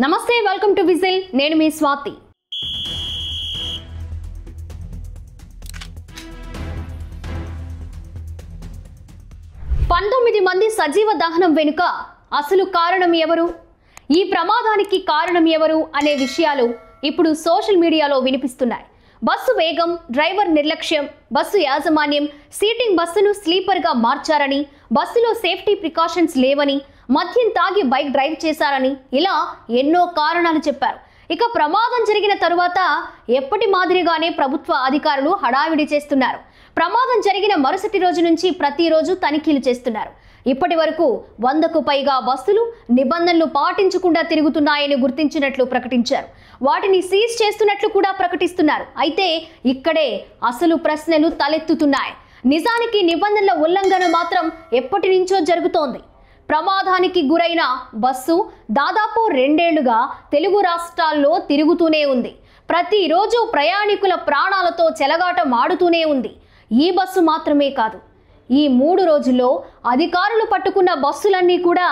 నమస్తే, welcome to whistle. నేను మీ స్వాతి. పంతొమ్మిది మంది సజీవ దహనం వెనుక అసలు కారణం ఎవరు, ఈ ప్రమాదానికి కారణం ఎవరు అనే విషయాలు ఇప్పుడు సోషల్ మీడియాలో వినిపిస్తున్నాయి. బస్సు వేగం, డ్రైవర్ నిర్లక్ష్యం, బస్సు యాజమాన్యం సీటింగ్ బస్సును స్లీపర్గా మార్చారని, బస్సులో సేఫ్టీ ప్రికాషన్స్ లేవని, మద్యం తాగి బైక్ డ్రైవ్ చేశారని ఇలా ఎన్నో కారణాలు చెప్పారు. ఇక ప్రమాదం జరిగిన తరువాత ఎప్పటి మాదిరిగానే ప్రభుత్వ అధికారులు హడావిడి చేస్తున్నారు. ప్రమాదం జరిగిన మరుసటి రోజు నుంచి ప్రతిరోజు తనిఖీలు చేస్తున్నారు. ఇప్పటి వరకు 100కు పైగా బస్సులు నిబంధనలు పాటించకుండా తిరుగుతున్నాయని గుర్తించినట్లు ప్రకటించారు. వాటిని సీజ్ చేస్తున్నట్లు కూడా ప్రకటిస్తున్నారు. అయితే ఇక్కడే అసలు ప్రశ్నలు తలెత్తుతున్నాయి. నిజానికి నిబంధనల ఉల్లంఘన మాత్రం ఎప్పటి నుంచో జరుగుతోంది. ప్రమాదానికి గురైన బస్సు దాదాపు 2 ఏళ్లుగా తెలుగు రాష్ట్రాల్లో తిరుగుతూనే ఉంది. ప్రతిరోజు ప్రయాణికుల ప్రాణాలతో చెలగాటం ఆడుతూనే ఉంది. ఈ బస్సు మాత్రమే కాదు, ఈ 3 రోజుల్లో అధికారులు పట్టుకున్న బస్సులన్నీ కూడా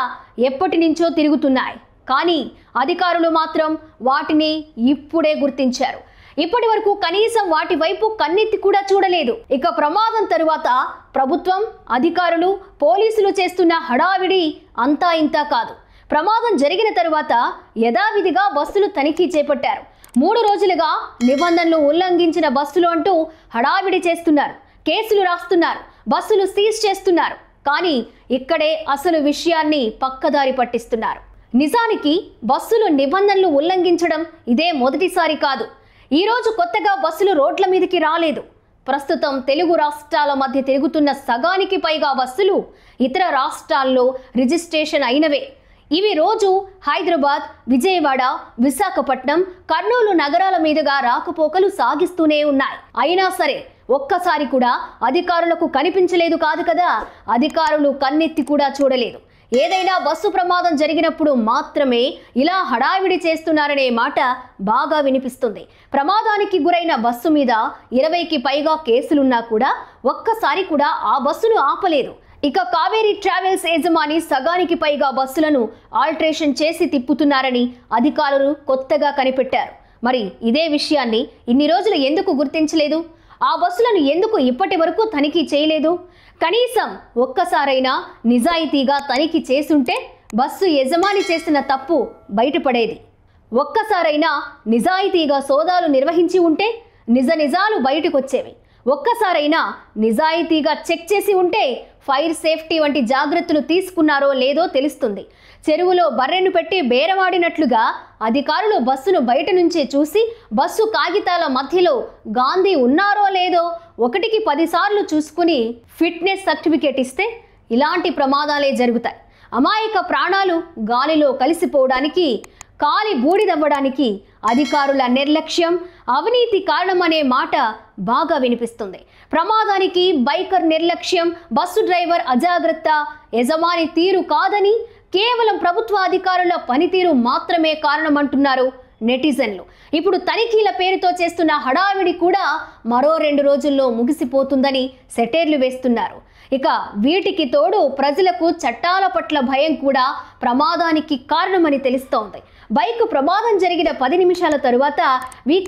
ఎప్పటి నుంచో తిరుగుతున్నాయి. కానీ అధికారులు మాత్రం వాటిని ఇప్పుడే గుర్తించారు. ఇప్పటి వరకు కనీసం వాటి వైపు కన్నెత్తి కూడా చూడలేదు. ఇక ప్రమాదం తరువాత ప్రభుత్వం, అధికారులు, పోలీసులు చేస్తున్న హడావిడి అంతా ఇంతా కాదు. ప్రమాదం జరిగిన తరువాత యథావిధిగా బస్సులు తనిఖీ చేపట్టారు. 3 రోజులుగా నిబంధనలు ఉల్లంఘించిన బస్సులు అంటూ హడావిడి చేస్తున్నారు. కేసులు రాస్తున్నారు, బస్సులు సీజ్ చేస్తున్నారు. కానీ ఇక్కడే అసలు విషయాన్ని పక్కదారి పట్టిస్తున్నారు. నిజానికి బస్సులు నిబంధనలు ఉల్లంఘించడం ఇదే మొదటిసారి కాదు. ఈరోజు కొత్తగా బస్సులు రోడ్ల మీదకి రాలేదు. ప్రస్తుతం తెలుగు రాష్ట్రాల మధ్య తిరుగుతున్న సగానికి పైగా బస్సులు ఇతర రాష్ట్రాల్లో రిజిస్ట్రేషన్ అయినవే. ఇవి రోజు హైదరాబాద్, విజయవాడ, విశాఖపట్నం, కర్నూలు నగరాల మీదుగా రాకపోకలు సాగిస్తూనే ఉన్నాయి. అయినా సరే ఒక్కసారి కూడా అధికారులకు కనిపించలేదు కాదు కదా, అధికారులు కన్నెత్తి కూడా చూడలేదు. ఏదైనా బస్సు ప్రమాదం జరిగినప్పుడు మాత్రమే ఇలా హడావిడి చేస్తున్నారనే మాట బాగా వినిపిస్తుంది. ప్రమాదానికి గురైన బస్సు మీద 20కి పైగా కేసులున్నా కూడా ఒక్కసారి కూడా ఆ బస్సును ఆపలేదు. ఇక కావేరీ ట్రావెల్స్ యజమాని సగానికి పైగా బస్సులను ఆల్టరేషన్ చేసి తిప్పుతున్నారని అధికారులు కొత్తగా కనిపెట్టారు. మరి ఇదే విషయాన్ని ఇన్ని రోజులు ఎందుకు గుర్తించలేదు? ఆ బస్సులను ఎందుకు ఇప్పటి వరకు తనిఖీ చేయలేదు? కనీసం ఒక్కసారైనా నిజాయితీగా తనిఖీ చేసుంటే బస్సు యజమాని చేసిన తప్పు బయటపడేది. ఒక్కసారైనా నిజాయితీగా సోదాలు నిర్వహించి ఉంటే నిజాలు బయటకొచ్చేవి. ఒక్కసారైనా నిజాయితీగా చెక్ చేసి ఉంటే ఫైర్ సేఫ్టీ వంటి జాగ్రత్తలు తీసుకున్నారో లేదో తెలుస్తుంది. చెరువులో బర్రెను పెట్టి బేరమాడినట్లుగా అధికారులు బస్సును బయట నుంచే చూసి బస్సు కాగితాల మధ్యలో గాంధీ ఉన్నారో లేదో 1కి 10 సార్లు చూసుకుని ఫిట్నెస్ సర్టిఫికేట్ ఇస్తే ఇలాంటి ప్రమాదాలే జరుగుతాయి. అమాయక ప్రాణాలు గాలిలో కలిసిపోవడానికి, కాలి బూడిదవ్వడానికి అధికారుల నిర్లక్ష్యం, అవినీతి కారణమనే మాట బాగా వినిపిస్తుంది. ప్రమాదానికి బైకర్ నిర్లక్ష్యం, బస్సు డ్రైవర్ అజాగ్రత్త, యజమాని తీరు కాదని కేవలం ప్రభుత్వ అధికారుల పనితీరు మాత్రమే కారణమంటున్నారు నెటిజన్లు. ఇప్పుడు తనిఖీల పేరుతో చేస్తున్న హడావిడి కూడా మరో 2 రోజుల్లో ముగిసిపోతుందని సెటైర్లు వేస్తున్నారు. ఇక వీటికి తోడు ప్రజలకు చట్టాల పట్ల భయం కూడా ప్రమాదానికి కారణమని తెలుస్తోంది. బైక్ ప్రమాదం జరిగిన 10 నిమిషాల తరువాత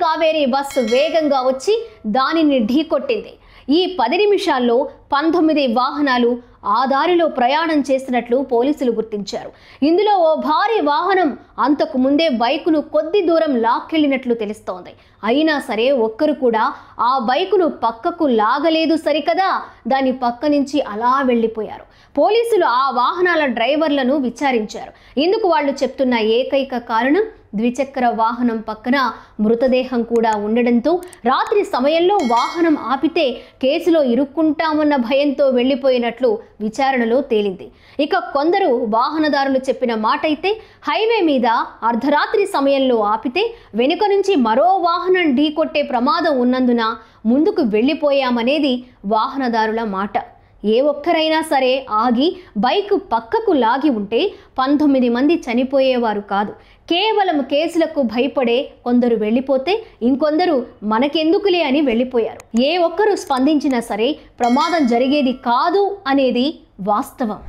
కావేరీ బస్సు వేగంగా వచ్చి దానిని ఢీకొట్టింది. ఈ 10 నిమిషాల్లో 19 వాహనాలు ఆ దారిలో ప్రయాణం చేస్తున్నట్లు పోలీసులు గుర్తించారు. ఇందులో ఓ భారీ వాహనం అంతకు ముందే బైకును కొద్ది దూరం లాక్కెళ్లినట్లు తెలుస్తోంది. అయినా సరే ఒక్కరు కూడా ఆ బైకును పక్కకు లాగలేదు సరికదా, దాని పక్క నుంచి అలా వెళ్ళిపోయారు. పోలీసులు ఆ వాహనాల డ్రైవర్లను విచారించారు. ఇందుకు వాళ్ళు చెప్తున్న ఏకైక కారణం ద్విచక్ర వాహనం పక్కన మృతదేహం కూడా ఉండడంతో రాత్రి సమయంలో వాహనం ఆపితే కేసులో ఇరుక్కుంటామన్న భయంతో వెళ్లిపోయినట్లు విచారణలో తేలింది. ఇక కొందరు వాహనదారులు చెప్పిన మాట అయితే హైవే మీద అర్ధరాత్రి సమయంలో ఆపితే వెనుక నుంచి మరో వాహనం ఢీకొట్టే ప్రమాదం ఉన్నందున ముందుకు వెళ్లిపోయామనేది వాహనదారుల మాట. ఏ ఒక్కరైనా సరే ఆగి బైక్ పక్కకు లాగి ఉంటే 19 మంది చనిపోయేవారు కాదు. కేవలం కేసులకు భయపడే కొందరు వెళ్ళిపోతే ఇంకొందరు మనకెందుకులే అని వెళ్ళిపోయారు. ఏ ఒక్కరు స్పందించినా సరే ప్రమాదం జరిగేది కాదు అనేది వాస్తవం.